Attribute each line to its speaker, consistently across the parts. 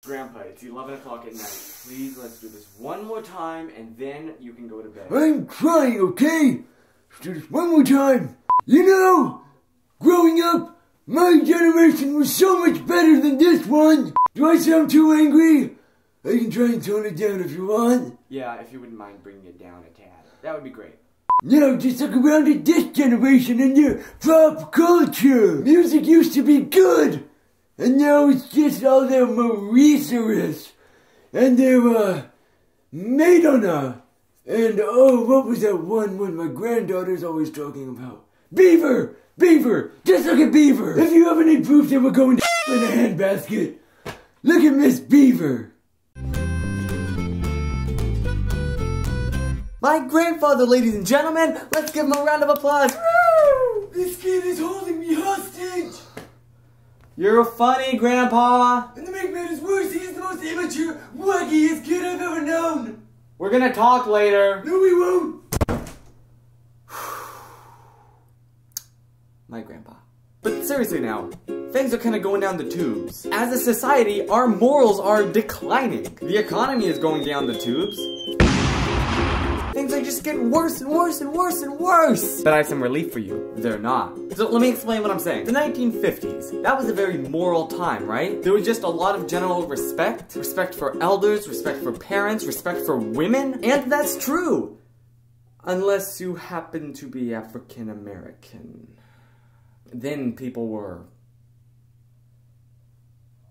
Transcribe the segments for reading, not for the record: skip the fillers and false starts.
Speaker 1: Grandpa, it's 11 o'clock at night. Please, let's do this one more time, and then you can go to bed.
Speaker 2: I'm trying, okay? Let's do this one more time. You know, growing up, my generation was so much better than this one. Do I sound too angry? I can try and tone it down if you want.
Speaker 1: Yeah, if you wouldn't mind bringing it down a tad. That would be great.
Speaker 2: Now, just look around at this generation and their pop culture. Music used to be good. And now it's just all their Mauricerus. And their, Madonna. And, oh, what was that one my granddaughter's always talking about? Beaver! Beaver! Just look at Beaver! If you have any proof that we're going to in a handbasket, look at Miss Beaver!
Speaker 1: My grandfather, ladies and gentlemen, let's give him a round of applause. Woo!
Speaker 2: This kid is holding me hostage!
Speaker 1: You're funny, Grandpa.
Speaker 2: And to make matters worse, he is the most immature, wackiest kid I've ever known!
Speaker 1: We're gonna talk later.
Speaker 2: No, we won't!
Speaker 1: My grandpa. But seriously now, things are kind of going down the tubes. As a society, our morals are declining. The economy is going down the tubes. Things are just getting worse and worse and worse and worse. But I have some relief for you. They're not. So let me explain what I'm saying. The 1950s, that was a very moral time, right? There was just a lot of general respect. Respect for elders, respect for parents, respect for women. And that's true. Unless you happen to be African American. Then people were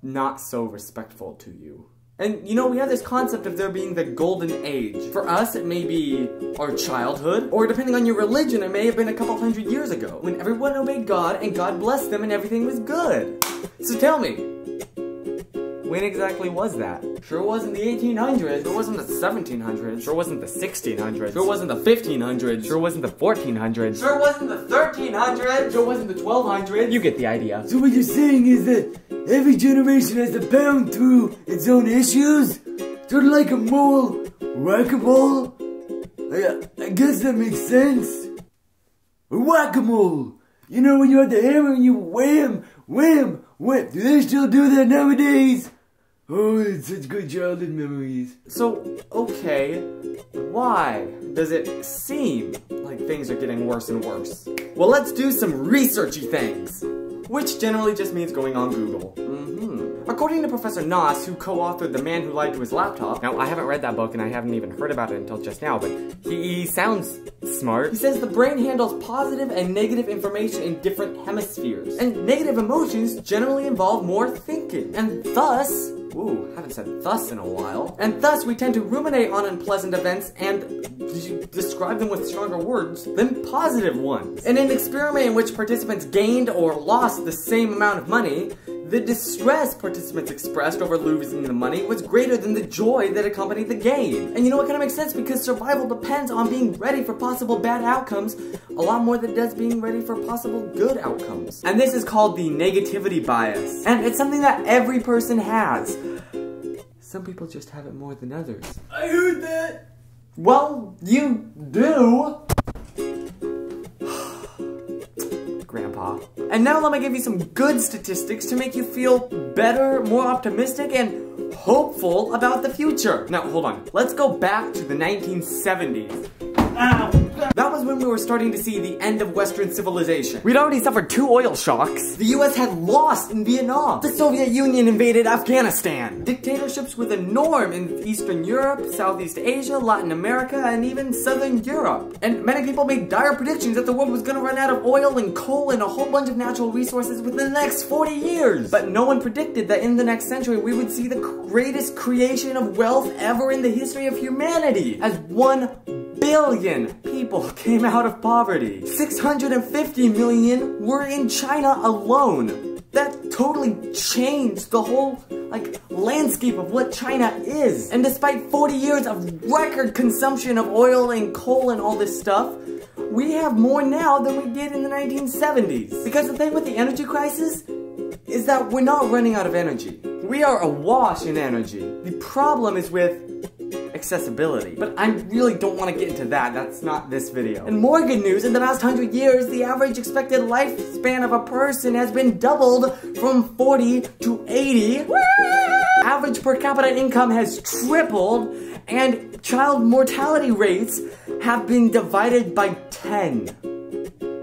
Speaker 1: not so respectful to you. And you know, we have this concept of there being the golden age. For us, it may be our childhood, or depending on your religion, it may have been a couple hundred years ago, when everyone obeyed God and God blessed them and everything was good. So tell me, when exactly was that? Sure wasn't the 1800s, sure wasn't the 1700s, sure wasn't the 1600s, sure wasn't the 1500s, sure wasn't the 1400s, sure wasn't the 1300s, sure wasn't the 1200s. You get the idea.
Speaker 2: So what you're saying is that every generation has to pound through its own issues? Sort of like a mole, whack-a-mole? I guess that makes sense. Whack-a-mole! You know when you have the hammer and you wham, wham, wham. Do they still do that nowadays? Oh, it's such good childhood memories.
Speaker 1: So, okay, why does it seem like things are getting worse and worse? Well, let's do some researchy things. Which generally just means going on Google. According to Professor Noss, who co-authored The Man Who Lied to His Laptop, now I haven't read that book and I haven't even heard about it until just now, but he sounds smart. He says the brain handles positive and negative information in different hemispheres, and negative emotions generally involve more thinking, and thus, ooh, haven't said thus in a while, and thus we tend to ruminate on unpleasant events and describe them with stronger words than positive ones. In an experiment in which participants gained or lost the same amount of money, the distress participants expressed over losing the money was greater than the joy that accompanied the gain. And you know what kind of makes sense, because survival depends on being ready for possible bad outcomes a lot more than it does being ready for possible good outcomes. And this is called the negativity bias. And it's something that every person has. Some people just have it more than others.
Speaker 2: I heard that!
Speaker 1: Well, you do! Grandpa. And now let me give you some good statistics to make you feel better, more optimistic, and hopeful about the future. Now, hold on. Let's go back to the 1970s. Ow. That was when we were starting to see the end of Western civilization. We'd already suffered 2 oil shocks. The US had lost in Vietnam. The Soviet Union invaded Afghanistan. Dictatorships were the norm in Eastern Europe, Southeast Asia, Latin America, and even Southern Europe. And many people made dire predictions that the world was gonna run out of oil and coal and a whole bunch of natural resources within the next 40 years. But no one predicted that in the next century we would see the greatest creation of wealth ever in the history of humanity, as 1 billion people came out of poverty. 650 million were in China alone. That totally changed the whole, landscape of what China is. And despite 40 years of record consumption of oil and coal and all this stuff, we have more now than we did in the 1970s. Because the thing with the energy crisis is that we're not running out of energy. We are awash in energy. The problem is with accessibility. But I really don't want to get into that. That's not this video. And more good news, in the past 100 years, the average expected lifespan of a person has been doubled from 40 to 80. average per capita income has tripled, and child mortality rates have been divided by 10.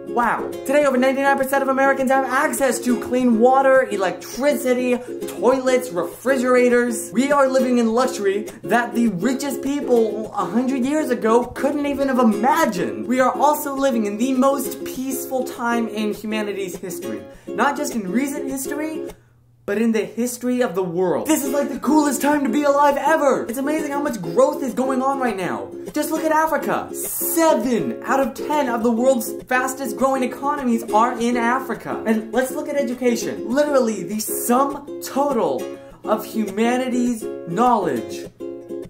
Speaker 1: Wow. Today, over 99% of Americans have access to clean water, electricity, toilets, refrigerators. We are living in luxury that the richest people 100 years ago couldn't even have imagined. We are also living in the most peaceful time in humanity's history. Not just in recent history, but in the history of the world. This is like the coolest time to be alive ever! It's amazing how much growth is going on right now. Just look at Africa. 7 out of 10 of the world's fastest growing economies are in Africa. And let's look at education. Literally, the sum total of humanity's knowledge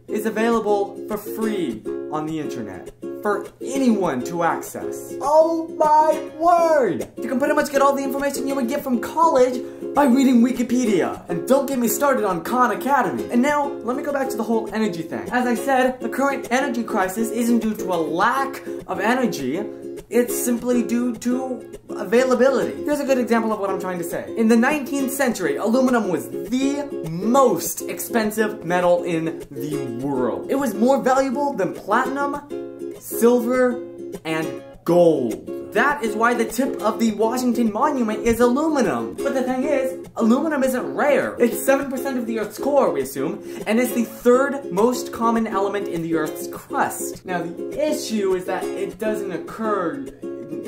Speaker 1: is available for free on the internet for anyone to access. Oh my word! You can pretty much get all the information you would get from college by reading Wikipedia. And don't get me started on Khan Academy. And now, let me go back to the whole energy thing. As I said, the current energy crisis isn't due to a lack of energy, it's simply due to availability. Here's a good example of what I'm trying to say. In the 19th century, aluminum was the most expensive metal in the world. It was more valuable than platinum, silver, and gold. That is why the tip of the Washington Monument is aluminum. But the thing is, aluminum isn't rare. It's 7% of the Earth's core, we assume, and it's the 3rd most common element in the Earth's crust. Now, the issue is that it doesn't occur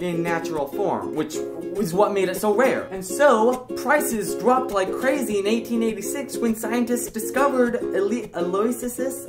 Speaker 1: in natural form, which is what made it so rare. And so, prices dropped like crazy in 1886 when scientists discovered electrolysis,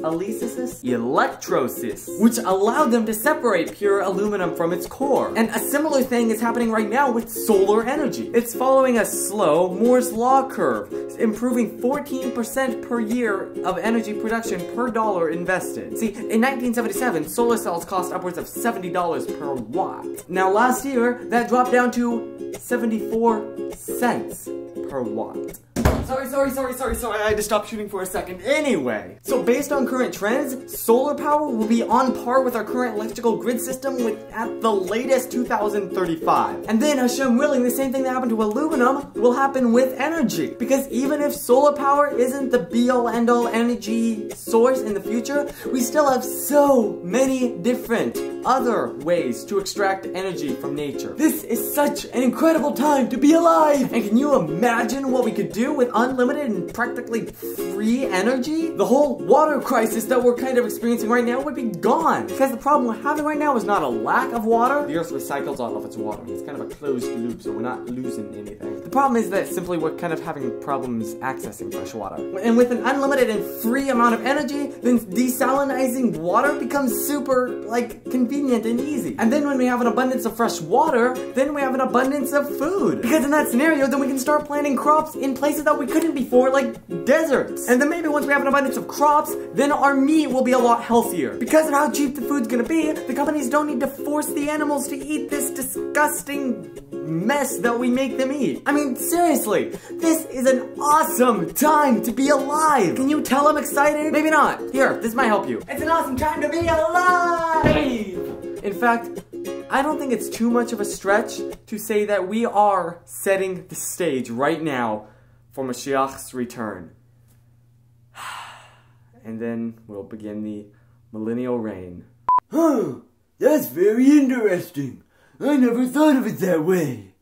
Speaker 1: which allowed them to separate pure aluminum from its core. And a similar thing is happening right now with solar energy. It's following a slow Moore's Law curve, improving 14% per year of energy production per dollar invested. See, in 1977, solar cells cost upwards of $70 per watt. Now, last year, that dropped down to 74 cents per watt. Sorry, I had to stop shooting for a second. Anyway, so based on current trends, solar power will be on par with our current electrical grid system at the latest 2035. And then, Hashem willing, the same thing that happened to aluminum will happen with energy. Because even if solar power isn't the be-all end-all energy source in the future, we still have so many different other ways to extract energy from nature. This is such an incredible time to be alive! And can you imagine what we could do with unlimited and practically free energy? The whole water crisis that we're kind of experiencing right now would be gone. Because the problem we're having right now is not a lack of water. The Earth recycles all of its water. It's kind of a closed loop, so we're not losing anything. The problem is that simply we're kind of having problems accessing fresh water. And with an unlimited and free amount of energy, then desalinizing water becomes super, convenient and easy. And then when we have an abundance of fresh water, then we have an abundance of food. Because in that scenario, then we can start planting crops in places that we couldn't before, like deserts. And then maybe once we have an abundance of crops, then our meat will be a lot healthier. Because of how cheap the food's gonna be, the companies don't need to force the animals to eat this disgusting mess that we make them eat. I mean, seriously, this is an awesome time to be alive. Can you tell I'm excited? Maybe not. Here, this might help you. It's an awesome time to be alive! In fact, I don't think it's too much of a stretch to say that we are setting the stage right now for Mashiach's return. And then we'll begin the millennial reign.
Speaker 2: Huh, that's very interesting. I never thought of it that way.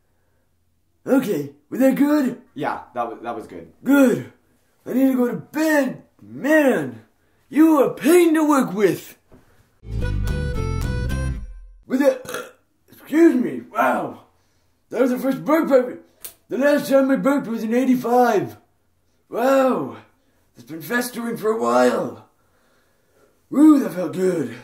Speaker 2: Okay, was that good?
Speaker 1: Yeah, that was good.
Speaker 2: Good. I need to go to bed. Man, you are a pain to work with. Was that... excuse me, wow. That was the first burp I... The last time I burped was in 85. Wow. It's been festering for a while. Woo, that felt good.